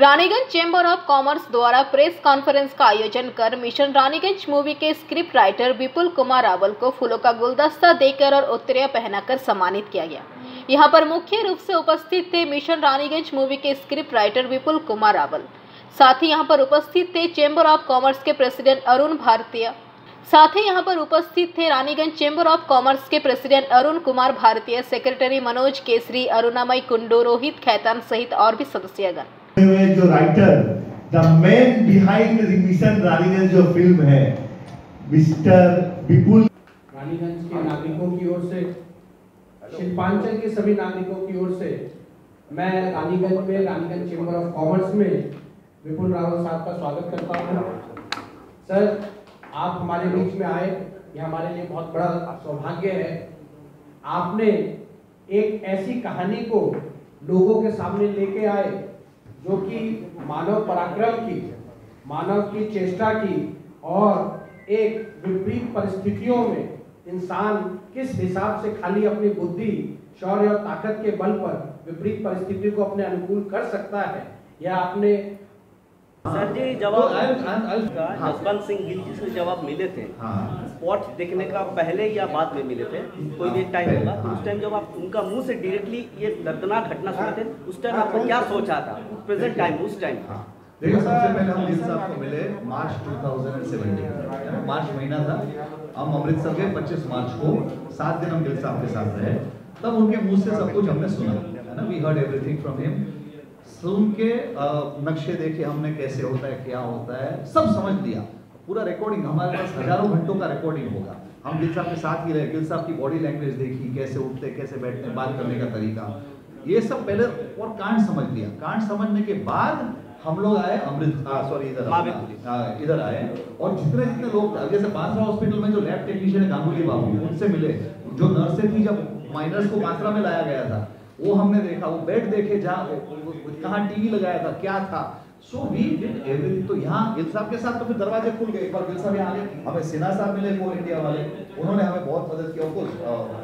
Raniganj chamber of commerce द्वारा press conference का आयोजन कर मिशन रानीगंज मूवी के स्क्रिप्ट राइटर विपुल कुमार रावल को फूलों का गुलदस्ता देकर और उत्तरीय पहनाकर सम्मानित किया गया। यहां पर मुख्य रूप से उपस्थित थे मिशन रानीगंज मूवी के स्क्रिप्ट राइटर विपुल कुमार रावल। साथ ही यहां पर उपस्थित थे चैम्बर ऑफ कॉमर्स के प्रेसिडेंट अरुण भारतीय। साथ ही यहां पर उपस्थित थे रानीगंज चैम्बर ऑफ कॉमर्स के प्रेसिडेंट अरुण कुमार भारतीय, सेक्रेटरी मनोज केसरी, अरुणामय कुंडू, रोहित खैतान सहित और भी सदस्यगण। जो writer the man behind mission Raniganj जो फिल्म है मिस्टर विपुल, रानीगंज के नागरिकों की ओर से, शिल्पांचल के सभी नागरिकों की ओर से मैं रानीगंज में रानीगंज चैम्बर ऑफ कॉमर्स में विपुल रावल साहब का स्वागत करता हूँ। सर, आप हमारे बीच में आए, यह हमारे लिए बहुत बड़ा सौभाग्य है। आपने एक ऐसी कहानी को लोगों के सामने लेके आए जो कि मानव पराक्रम की, मानव की चेष्टा की और एक विपरीत परिस्थितियों में इंसान किस हिसाब से खाली अपनी बुद्धि, शौर्य और ताकत के बल पर विपरीत परिस्थिति को अपने अनुकूल कर सकता है। यह आपने सर जी जब जसवंत सिंह गिल जी से जब आप मिले थे, स्पॉट देखने का पहले या बाद में मिले थे, कोई भी टाइम होगा, तो उस टाइम जब आप उनका मुंह से डायरेक्टली ये दर्दनाक घटना सुने थे, उस टाइम आपको क्या सोचा था? प्रेजेंट टाइम, उस टाइम देखो, सबसे पहले हम गिल साहब को मिले मार्च 2017, मार्च महीना था। हम अमृतसर के 25 मार्च को 7 दिन हम गिल साहब के साथ रहे। तब उनके मुंह से सब कुछ हमने सुना, है ना। We heard everything from him. सुन के नक्शे देखे हमने, कैसे होता है, क्या होता है, सब समझ लिया। पूरा रिकॉर्डिंग हमारे पास हजारों घंटों का रिकॉर्डिंग होगा। हम गिल साहब के साथ ही रहे, गिल साहब की बॉडी लैंग्वेज देखी, कैसे उठते, कैसे बैठते, बात करने का तरीका, ये सब पहले और कांड समझ लिया। कांड समझने के बाद हम लोग आए इधर आए और जितने लोग, जैसे बांद्रा हॉस्पिटल में जो लैब टेक्नीशियन है गांगुली बाबू, उनसे मिले। जो नर्सें थी, जब माइनर्स को बांद्रा में लाया गया था, वो हमने देखा, वो बेड देखे जहाँ कहाँ टीवी लगाया था, क्या था। So we did everything. तो यहाँ गिल साहब के साथ तो फिर दरवाजे खुल गए। एक बार गिल साहब यहाँ आए, हमें सिन्हा साहब मिले, कोल इंडिया वाले, उन्होंने हमें बहुत मदद की। ऑफकोर्स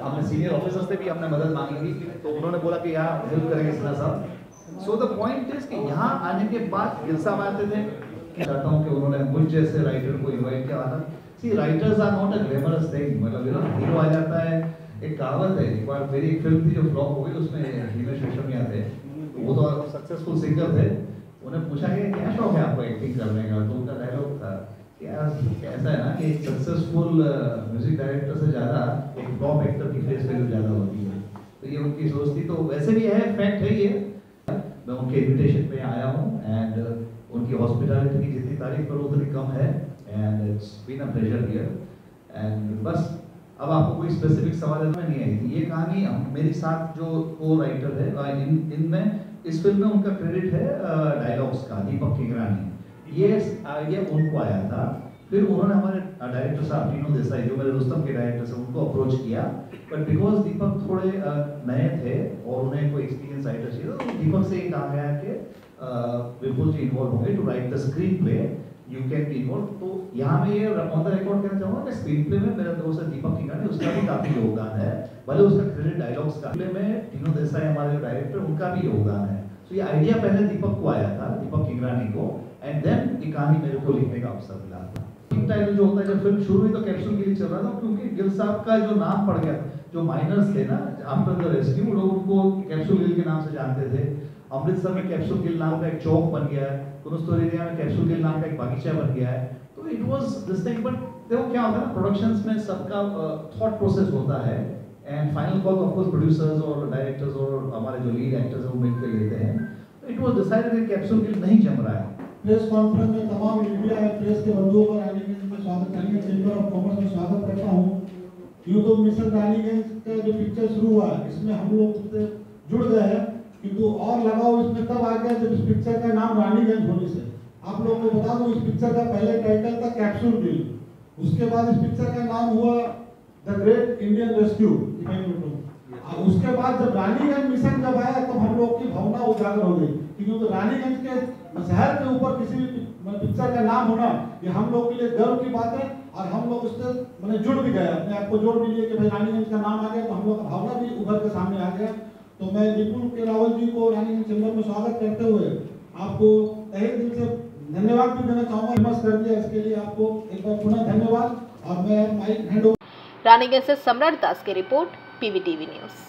हमने सीनियर ऑफिसर से भी हमने मदद मांगी थी, तो उन्होंने बोला कि यहाँ हेल्प करेंगे सिन्हा साहब। सो द पॉइंट इज कि यहाँ आने के बाद गिल साहब आते थे, चाहता हूँ कि उन्होंने मुझ जैसे राइटर को इन्वाइट किया था। See, writers are not a glamorous thing. मतलब हीरो आ जाता है, एक कहावत है, एक बार मेरी एक फिल्म थी जो फ्लॉप हो गई, उसमें हिमेश रेशमिया थे, तो वो तो सक्सेसफुल सिंगर थे। उन्हें पूछा कि क्या शौक है आपको एक्टिंग करने का, तो उनका डायलॉग था कि ऐसा है ना कि एक सक्सेसफुल म्यूजिक डायरेक्टर से ज़्यादा एक फ्लॉप एक्टर की फेस वैल्यू ज़्यादा होती है। तो ये उनकी सोच थी। तो वैसे भी है, फैक्ट है ये। मैं उनके इन्विटेशन पे आया हूँ एंड उनकी हॉस्पिटैलिटी की जितनी तारीफ करो उतनी कम है। And it's been a pleasure here. And बस अब आपको कोई स्पेसिफिक सवाल नहीं आई थी। ये कहानी मेरे साथ जो को राइटर है, इनमें इस फिल्म में उनका क्रेडिट है डायलॉग्स का, दीपक किंगरानी। ये उनको आया था। फिर उन्होंने हमारे डायरेक्टर साहब टीनो देसाई, जो मेरे रुस्तम के डायरेक्टर से, उनको अप्रोच किया। बट बिकॉज दीपक थोड़े नए थे और उन्हें कोई एक्सपीरियंस राइटर चाहिए, तो दीपक से ये कहा गया कि विपुल जी इन्वॉल्व होंगे to write the screenplay, you can be involve. तो यहाँ मैं ये ऑन द रिकॉर्ड कहना चाहूँगा कि स्क्रीन प्ले में मेरा दोस्त दीपक किंगरानी, उसका भी काफी योगदान है। भले उसका क्रेडिट डायलॉग्स का, प्ले में टीनो देसाई हमारे डायरेक्टर, उनका भी योगदान है। तो ये आइडिया पहले दीपक को आया था, दीपक किंगरानी को, एंड देन ये कहानी मेरे को लिखने का अवसर मिला था। टाइटल जो होता है, जब फिल्म शुरू हुई तो कैप्सूल गिल चल रहा था, क्योंकि गिल साहब का जो नाम पड़ गया, जो माइनर्स थे ना आफ्टर द रेस्क्यू, लोग उनको कैप्सूल गिल के नाम से जानते थे। अमृतसर में कैप्सूल गिल नाम का एक चौक बन गया है, कुरुस्तोर एरिया में कैप्सूल गिल नाम का एक बागीचा बन गया है। तो it was this thing. But देखो क्या होता है ना, प्रोडक्शंस में सबका थॉट प्रोसेस होता है and final call of course producers और डायरेक्टर्स और हमारे जो लीड एक्टर्स हैं वो मिलकर लेते हैं। तो इट वाज डिसाइडेड कि कैप्सूल गिल नहीं जम रहा है। प्रेस कॉन्फ्रेंस में तमाम मीडिया है, प्रेस के बंधुओं का रानीगंज में स्वागत करेंगे, चैम्बर ऑफ कॉमर्स में स्वागत करता हूँ। यूँ तो मिशन रानीगंज का जो पिक्चर शुरू हुआ, इसमें हम लोग जुड़ गए हैं, किंतु और लगाओ इसमें तब आ गया जब इस पिक्चर का नाम रानीगंज होने से। आप लोगों को बता दूं, इस पिक्चर का पहले टाइटल था कैप्सूल गिल, उसके बाद इस पिक्चर का नाम हुआ द ग्रेट इंडियन रेस्क्यू। उसके बाद जब रानीगंज मिशन जब आया तब हम लोग की भावना उजागर हो गई, क्योंकि रानीगंज के शहर के ऊपर किसी भी पिक्चर का नाम होना ये हम लोग के लिए गर्व की बात है। और हम लोग उससे मैंने जुड़ भी गए, अपने आप को जोड़ भी लिए कि भाई रानीगंज का नाम आ गया, तो हम लोग का भावना भी उभर के सामने आ गया। तो मैं विपुल के रावल जी को रानीगंज चैम्बर में स्वागत करते हुए आपको तहे दिल से धन्यवाद भी देना चाहूँगा। फेमस कर दिया इसके लिए आपको एक बार पुनः धन्यवाद। और मैं माइक हैंड ओवर रानीगंज से सम्राट दास की रिपोर्ट, PVTV न्यूज।